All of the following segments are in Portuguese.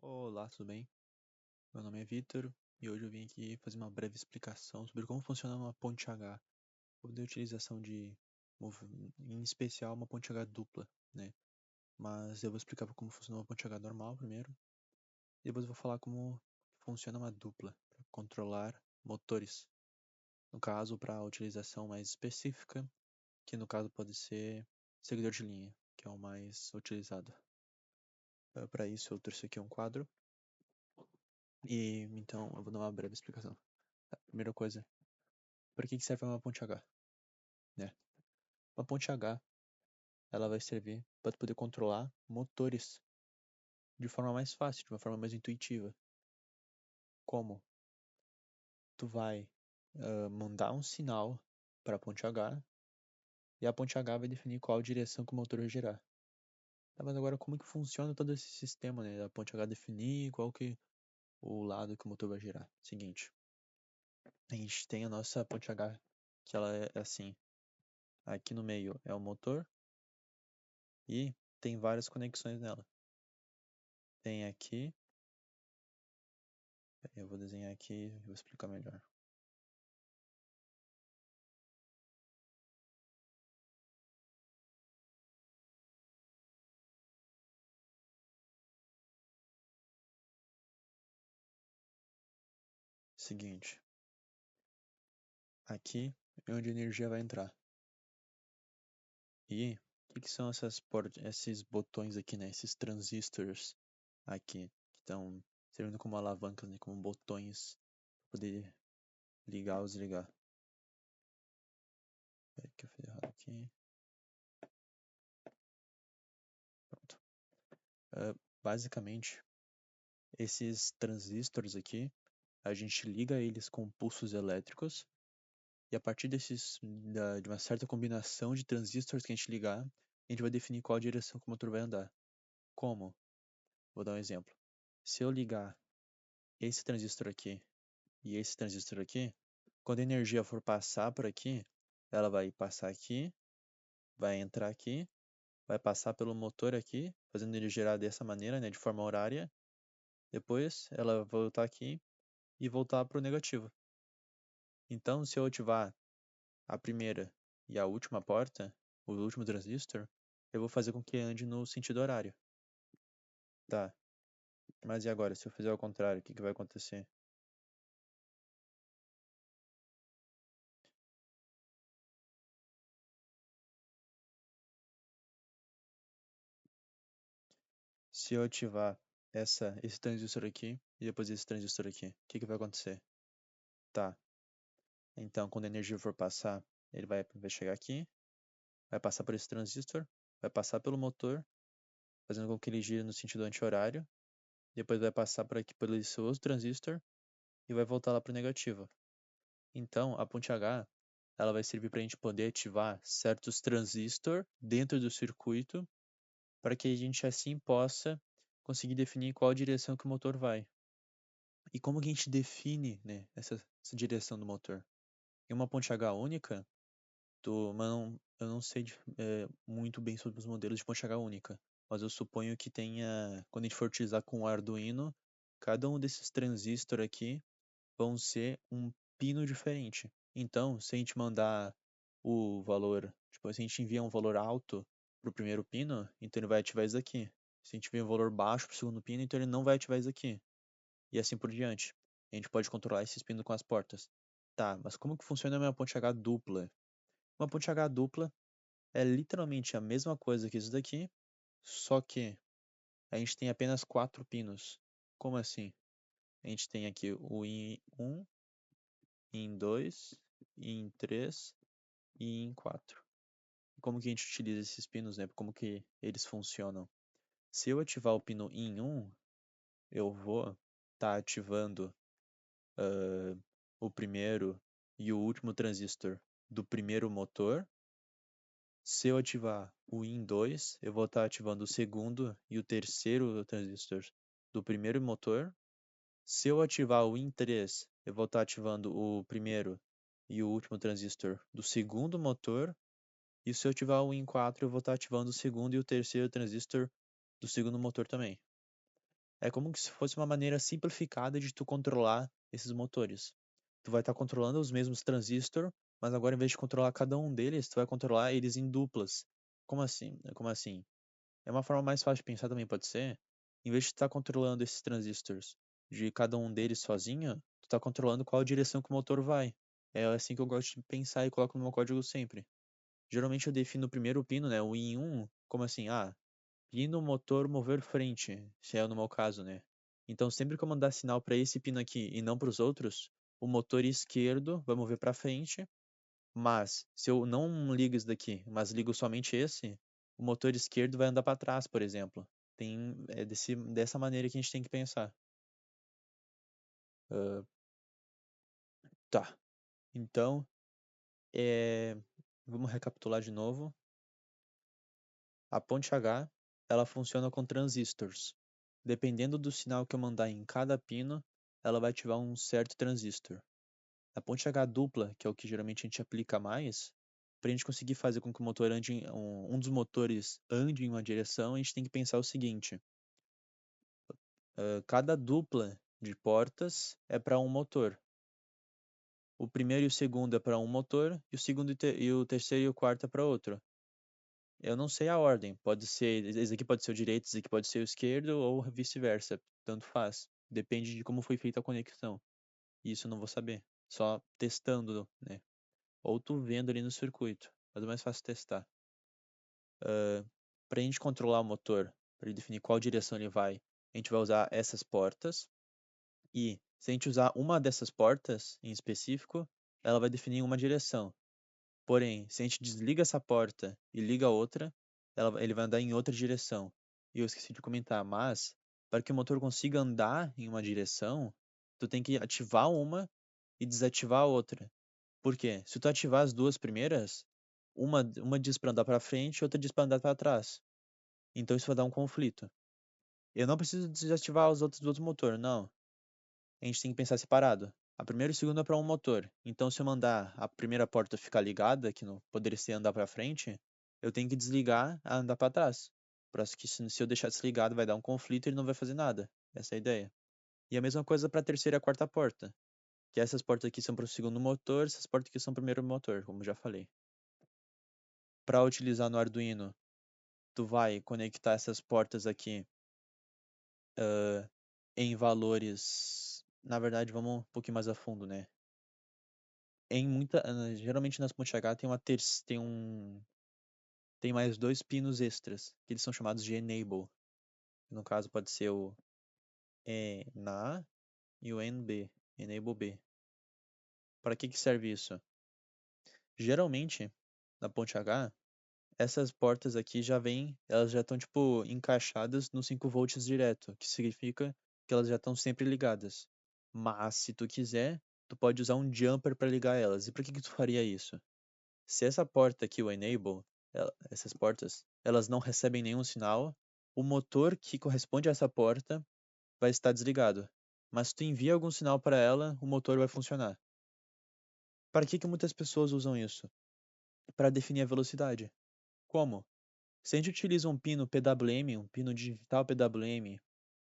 Olá, tudo bem? Meu nome é Vitor e hoje eu vim aqui fazer uma breve explicação sobre como funciona uma ponte H, ou de utilização em especial, uma ponte H dupla, né? Mas eu vou explicar como funciona uma ponte H normal primeiro, e depois eu vou falar como funciona uma dupla para controlar motores. No caso, para a utilização mais específica, que no caso pode ser seguidor de linha, que é o mais utilizado. Para isso, eu trouxe aqui um quadro e então eu vou dar uma breve explicação. Primeira coisa, para que serve uma ponte H, né? Uma ponte H, ela vai servir para tu poder controlar motores de forma mais fácil, de uma forma mais intuitiva. Como? Tu vai mandar um sinal para a ponte H e a ponte H vai definir qual direção que o motor vai girar. Tá, mas agora como que funciona todo esse sistema, né? A ponte H definir qual que o lado que o motor vai girar. Seguinte, a gente tem a nossa ponte H, que ela é assim. Aqui no meio é o motor e tem várias conexões nela. Tem aqui, eu vou desenhar aqui e vou explicar melhor. Seguinte, aqui é onde a energia vai entrar. E o que são esses botões aqui, né? Esses transistores aqui, que estão servindo como alavancas, né? Como botões para poder ligar ou desligar. Peraí que eu fiz errado aqui. Pronto. Basicamente, esses transistores aqui, a gente liga eles com pulsos elétricos e a partir de uma certa combinação de transistores que a gente ligar, a gente vai definir qual direção que o motor vai andar. Como? Vou dar um exemplo. Se eu ligar esse transistor aqui e esse transistor aqui, quando a energia for passar por aqui, ela vai passar aqui, vai entrar aqui, vai passar pelo motor aqui, fazendo ele girar dessa maneira, né, de forma horária. Depois ela vai voltar aqui e voltar para o negativo. Então, se eu ativar a primeira e a última porta, o último transistor, eu vou fazer com que ande no sentido horário. Tá, mas e agora? Se eu fizer ao contrário, o que vai acontecer? Se eu ativar esse transistor aqui e depois esse transistor aqui, o que vai acontecer? Tá, então quando a energia for passar, ele vai chegar aqui, vai passar por esse transistor, vai passar pelo motor, fazendo com que ele gire no sentido anti-horário, depois vai passar por aqui pelo esse outro transistor e vai voltar lá para o negativo. Então, a ponte H, ela vai servir para a gente poder ativar certos transistores dentro do circuito para que a gente assim possa conseguir definir qual direção que o motor vai. E como que a gente define, né, essa direção do motor? Em uma ponte H única, eu não sei muito bem sobre os modelos de ponte H única, mas eu suponho que tenha, quando a gente for utilizar com o Arduino, cada um desses transistores aqui vão ser um pino diferente. Então, se a gente mandar o valor, tipo, se a gente envia um valor alto para o primeiro pino, então ele vai ativar isso aqui. Se a gente envia um valor baixo para o segundo pino, então ele não vai ativar isso aqui. E assim por diante. A gente pode controlar esses pinos com as portas. Tá, mas como que funciona uma ponte H dupla? Uma ponte H dupla é literalmente a mesma coisa que isso daqui, só que a gente tem apenas 4 pinos. Como assim? A gente tem aqui o IN1, IN2, IN3 e IN4. Como que a gente utiliza esses pinos, né? Como que eles funcionam? Se eu ativar o pino IN1, eu vou estar ativando o primeiro e o último transistor do primeiro motor. Se eu ativar o IN2, eu vou estar ativando o segundo e o terceiro transistor do primeiro motor. Se eu ativar o IN3, eu vou estar ativando o primeiro e o último transistor do segundo motor. E se eu ativar o IN4, eu vou estar ativando o segundo e o terceiro transistor do segundo motor também. É como se fosse uma maneira simplificada de tu controlar esses motores. Tu vai estar controlando os mesmos transistores, mas agora em vez de controlar cada um deles, tu vai controlar eles em duplas. Como assim? Como assim? É uma forma mais fácil de pensar também, pode ser? Em vez de estar controlando esses transistores de cada um deles sozinho, tu tá controlando qual direção que o motor vai. É assim que eu gosto de pensar e coloco no meu código sempre. Geralmente eu defino o primeiro pino, né, o in1, como assim? Ah, pino motor mover frente, se é no meu caso, né? Então sempre que eu mandar sinal para esse pino aqui e não para os outros, o motor esquerdo vai mover para frente, mas se eu não ligo isso daqui, mas ligo somente esse, o motor esquerdo vai andar para trás, por exemplo. Dessa maneira que a gente tem que pensar. Ah, tá. Então, é, vamos recapitular de novo. A ponte H, ela funciona com transistores. Dependendo do sinal que eu mandar em cada pino, ela vai ativar um certo transistor. A ponte H dupla, que é o que geralmente a gente aplica mais, para a gente conseguir fazer com que o motor ande, um dos motores ande em uma direção, a gente tem que pensar o seguinte: cada dupla de portas é para um motor. O primeiro e o segundo é para um motor, e o segundo e o terceiro e o quarto é para outro. Eu não sei a ordem. Pode ser, esse aqui pode ser o direito, esse aqui pode ser o esquerdo, ou vice-versa. Tanto faz. Depende de como foi feita a conexão. Isso eu não vou saber. Só testando, né? Ou tu vendo ali no circuito. Mas é mais fácil testar. Para a gente controlar o motor, para ele definir qual direção ele vai, a gente vai usar essas portas. E se a gente usar uma dessas portas em específico, ela vai definir uma direção. Porém, se a gente desliga essa porta e liga a outra, ele vai andar em outra direção. E eu esqueci de comentar, mas para que o motor consiga andar em uma direção, tu tem que ativar uma e desativar a outra. Por quê? Se tu ativar as duas primeiras, uma diz para andar para frente e outra diz para andar para trás. Então isso vai dar um conflito. Eu não preciso desativar os outros do outro motor, não. A gente tem que pensar separado. A primeira e a segunda é para um motor. Então, se eu mandar a primeira porta ficar ligada, que não poderia ser andar para frente, eu tenho que desligar a andar para trás. Para que se eu deixar desligado, vai dar um conflito e ele não vai fazer nada. Essa é a ideia. E a mesma coisa para a terceira e a quarta porta. Que essas portas aqui são para o segundo motor, essas portas aqui são para o primeiro motor, como já falei. Para utilizar no Arduino, tu vai conectar essas portas aqui em valores. Na verdade, vamos um pouquinho mais a fundo, né? Geralmente nas Ponte H tem mais dois pinos extras, que eles são chamados de enable. No caso pode ser o ENA e o NB, enable B. Para que serve isso? Geralmente na Ponte H, essas portas aqui elas já estão tipo encaixadas no 5 volts direto, que significa que elas já estão sempre ligadas. Mas se tu quiser, tu pode usar um jumper para ligar elas. E por que tu faria isso? Se essa porta aqui, o enable, essas portas, elas não recebem nenhum sinal, o motor que corresponde a essa porta vai estar desligado. Mas se tu envia algum sinal para ela, o motor vai funcionar. Para que muitas pessoas usam isso? Para definir a velocidade. Como? Se a gente utiliza um pino PWM, um pino digital PWM,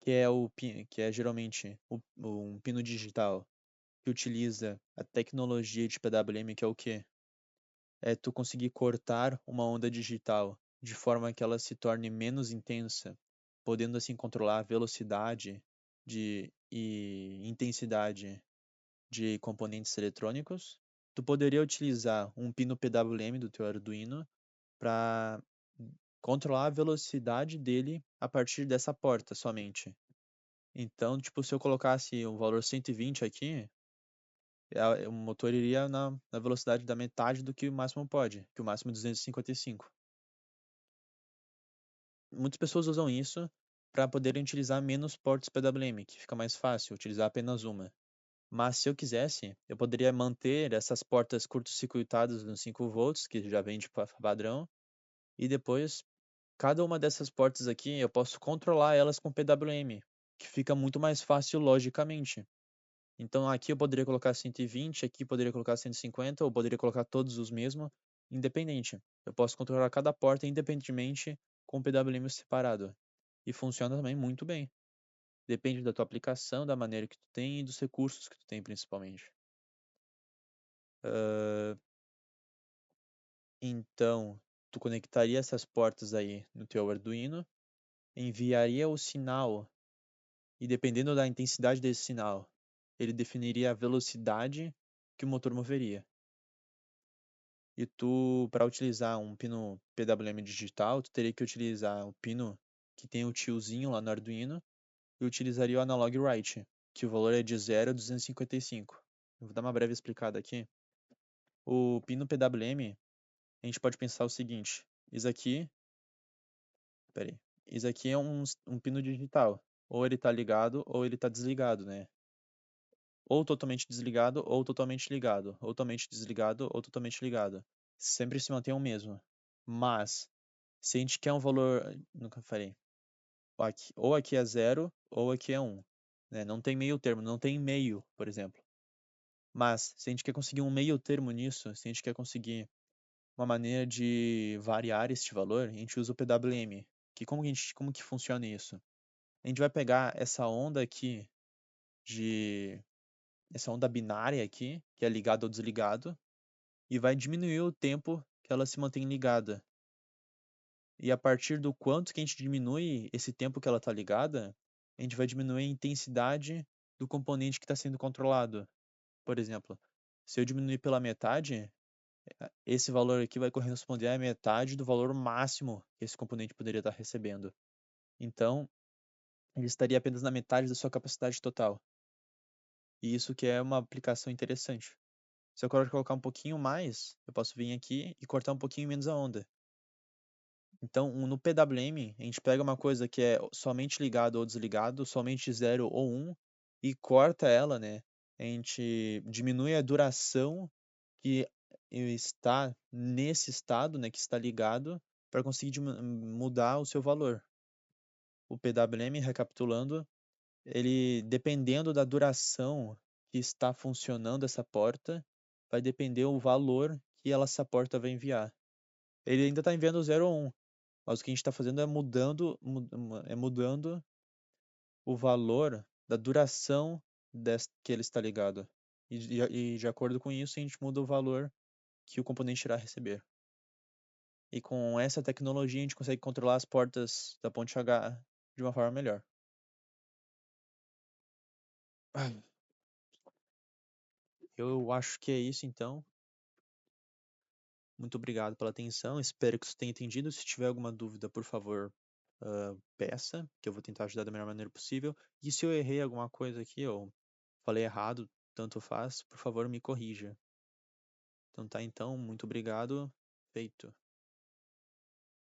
que é geralmente um pino digital que utiliza a tecnologia de PWM, que é o quê? É tu conseguir cortar uma onda digital de forma que ela se torne menos intensa, podendo assim controlar a velocidade e intensidade de componentes eletrônicos. Tu poderia utilizar um pino PWM do teu Arduino para controlar a velocidade dele a partir dessa porta somente. Então, tipo, se eu colocasse o valor 120 aqui, o motor iria na velocidade da metade do que o máximo pode, que o máximo é 255. Muitas pessoas usam isso para poderem utilizar menos portos PWM, que fica mais fácil utilizar apenas uma. Mas se eu quisesse, eu poderia manter essas portas curto-circuitadas nos 5 volts, que já vem de padrão, e depois cada uma dessas portas aqui eu posso controlar elas com PWM, que fica muito mais fácil logicamente. Então aqui eu poderia colocar 120, aqui eu poderia colocar 150, ou poderia colocar todos os mesmos, independente. Eu posso controlar cada porta independentemente com o PWM separado. E funciona também muito bem. Depende da tua aplicação, da maneira que tu tem e dos recursos que tu tem, principalmente. Então, tu conectaria essas portas aí no teu Arduino, enviaria o sinal e dependendo da intensidade desse sinal, ele definiria a velocidade que o motor moveria. E tu, para utilizar um pino PWM digital, tu teria que utilizar o pino que tem o tiozinho lá no Arduino e utilizaria o analog write, que o valor é de 0 a 255. Eu vou dar uma breve explicada aqui. O pino PWM, a gente pode pensar o seguinte, isso aqui é um pino digital, ou ele está ligado ou ele está desligado, né? Ou totalmente desligado ou totalmente ligado, ou totalmente desligado ou totalmente ligado. Sempre se mantém o mesmo. Mas, se a gente quer um valor, nunca falei, ou aqui é 0 ou aqui é 1. Né? Não tem meio termo, não tem meio, por exemplo. Mas, se a gente quer conseguir um meio termo nisso, se a gente quer conseguir uma maneira de variar este valor, a gente usa o PWM. Como que funciona isso? A gente vai pegar essa onda aqui essa onda binária aqui, que é ligado ou desligado, e vai diminuir o tempo que ela se mantém ligada. E a partir do quanto que a gente diminui esse tempo que ela está ligada, a gente vai diminuir a intensidade do componente que está sendo controlado. Por exemplo, se eu diminuir pela metade, esse valor aqui vai corresponder à metade do valor máximo que esse componente poderia estar recebendo. Então, ele estaria apenas na metade da sua capacidade total. E isso que é uma aplicação interessante. Se eu quero colocar um pouquinho mais, eu posso vir aqui e cortar um pouquinho menos a onda. Então, no PWM, a gente pega uma coisa que é somente ligado ou desligado, somente 0 ou 1, e corta ela, né? A gente diminui a duração que está nesse estado, né, que está ligado, para conseguir mudar o seu valor. O PWM, recapitulando, ele, dependendo da duração que está funcionando essa porta, vai depender o valor que essa porta vai enviar. Ele ainda está enviando 0 ou 1, mas o que a gente está fazendo é mudando o valor da duração que ele está ligado. E de acordo com isso, a gente muda o valor que o componente irá receber. E com essa tecnologia, a gente consegue controlar as portas da ponte H de uma forma melhor. Eu acho que é isso, então. Muito obrigado pela atenção. Espero que você tenha entendido. Se tiver alguma dúvida, por favor, peça, que eu vou tentar ajudar da melhor maneira possível. E se eu errei alguma coisa aqui, ou falei errado, tanto faz, por favor, me corrija. Então tá, então, muito obrigado. Feito.